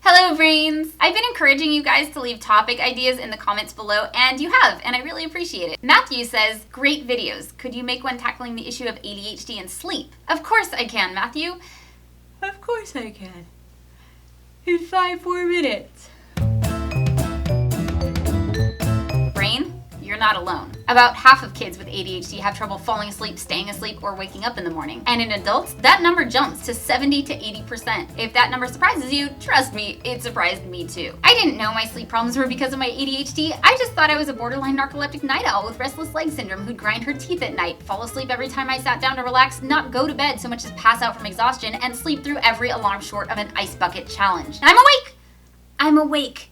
Hello brains! I've been encouraging you guys to leave topic ideas in the comments below, and you have, and I really appreciate it. Matthew says, great videos. Could you make one tackling the issue of ADHD and sleep? Of course I can, Matthew. Of course I can. In 5 more minutes. Brain, you're not alone. About half of kids with ADHD have trouble falling asleep, staying asleep, or waking up in the morning. And in adults, that number jumps to 70 to 80%. If that number surprises you, trust me, it surprised me too. I didn't know my sleep problems were because of my ADHD. I just thought I was a borderline narcoleptic night owl with restless leg syndrome who'd grind her teeth at night, fall asleep every time I sat down to relax, not go to bed so much as pass out from exhaustion, and sleep through every alarm short of an ice bucket challenge. I'm awake! I'm awake.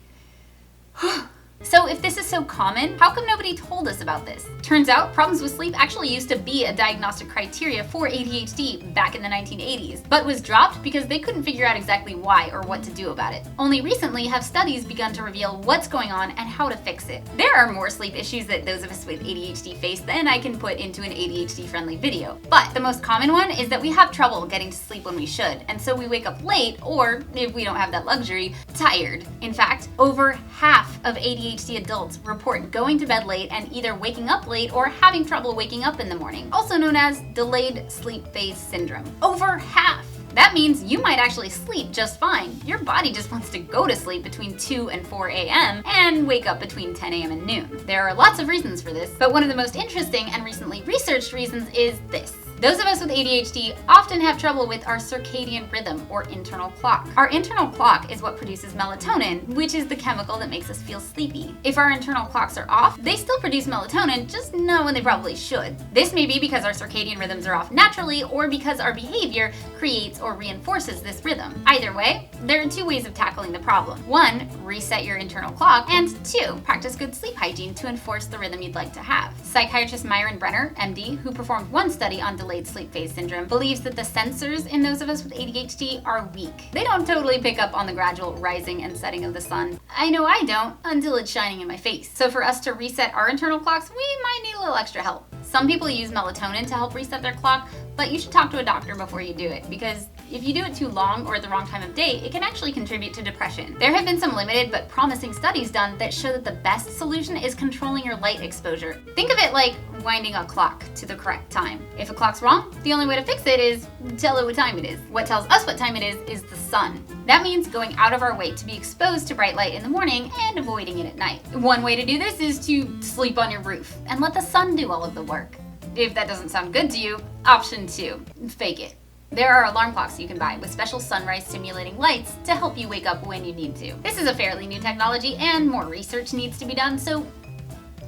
So if this is so common, how come nobody told us about this? Turns out problems with sleep actually used to be a diagnostic criteria for ADHD back in the 1980s, but was dropped because they couldn't figure out exactly why or what to do about it. Only recently have studies begun to reveal what's going on and how to fix it. There are more sleep issues that those of us with ADHD face than I can put into an ADHD-friendly video. But the most common one is that we have trouble getting to sleep when we should, and so we wake up late, or if we don't have that luxury, tired. In fact, over half of ADHD adults report going to bed late and either waking up late or having trouble waking up in the morning, also known as delayed sleep phase syndrome. Over half! That means you might actually sleep just fine. Your body just wants to go to sleep between 2 and 4 a.m. and wake up between 10 a.m. and noon. There are lots of reasons for this, but one of the most interesting and recently researched reasons is this. Those of us with ADHD often have trouble with our circadian rhythm or internal clock. Our internal clock is what produces melatonin, which is the chemical that makes us feel sleepy. If our internal clocks are off, they still produce melatonin, just not when they probably should. This may be because our circadian rhythms are off naturally or because our behavior creates or reinforces this rhythm. Either way, there are 2 ways of tackling the problem. 1, reset your internal clock, and 2, practice good sleep hygiene to enforce the rhythm you'd like to have. Psychiatrist Myron Brenner, MD, who performed one study on delayed sleep phase syndrome, believes that the sensors in those of us with ADHD are weak. They don't totally pick up on the gradual rising and setting of the sun. I know I don't, until it's shining in my face. So for us to reset our internal clocks, we might need a little extra help. Some people use melatonin to help reset their clock, but you should talk to a doctor before you do it, because if you do it too long or at the wrong time of day, it can actually contribute to depression. There have been some limited but promising studies done that show that the best solution is controlling your light exposure. Think of it like winding a clock to the correct time. If a clock's wrong, the only way to fix it is tell it what time it is. What tells us what time it is the sun. That means going out of our way to be exposed to bright light in the morning and avoiding it at night. One way to do this is to sleep on your roof and let the sun do all of the work. If that doesn't sound good to you, option 2, fake it. There are alarm clocks you can buy with special sunrise stimulating lights to help you wake up when you need to. This is a fairly new technology and more research needs to be done, so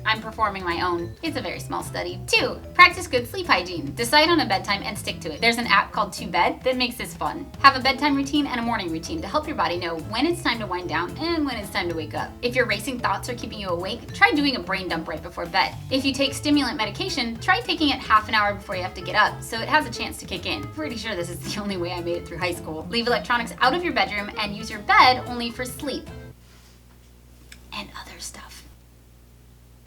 I'm performing my own. It's a very small study. 2, practice good sleep hygiene. Decide on a bedtime and stick to it. There's an app called 2Bed that makes this fun. Have a bedtime routine and a morning routine to help your body know when it's time to wind down and when it's time to wake up. If your racing thoughts are keeping you awake, try doing a brain dump right before bed. If you take stimulant medication, try taking it half an hour before you have to get up so it has a chance to kick in. Pretty sure this is the only way I made it through high school. Leave electronics out of your bedroom and use your bed only for sleep and other stuff.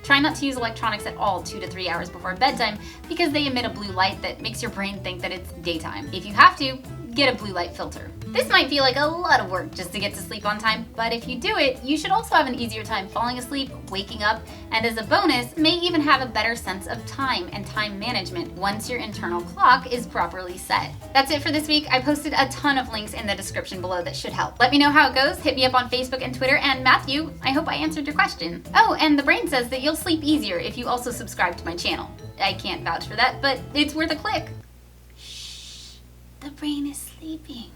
Try not to use electronics at all 2 to 3 hours before bedtime because they emit a blue light that makes your brain think that it's daytime. If you have to, get a blue light filter. This might feel like a lot of work just to get to sleep on time, but if you do it, you should also have an easier time falling asleep, waking up, and as a bonus, may even have a better sense of time and time management once your internal clock is properly set. That's it for this week. I posted a ton of links in the description below that should help. Let me know how it goes. Hit me up on Facebook and Twitter, and Matthew, I hope I answered your question. Oh, and the brain says that you'll sleep easier if you also subscribe to my channel. I can't vouch for that, but it's worth a click. The brain is sleeping.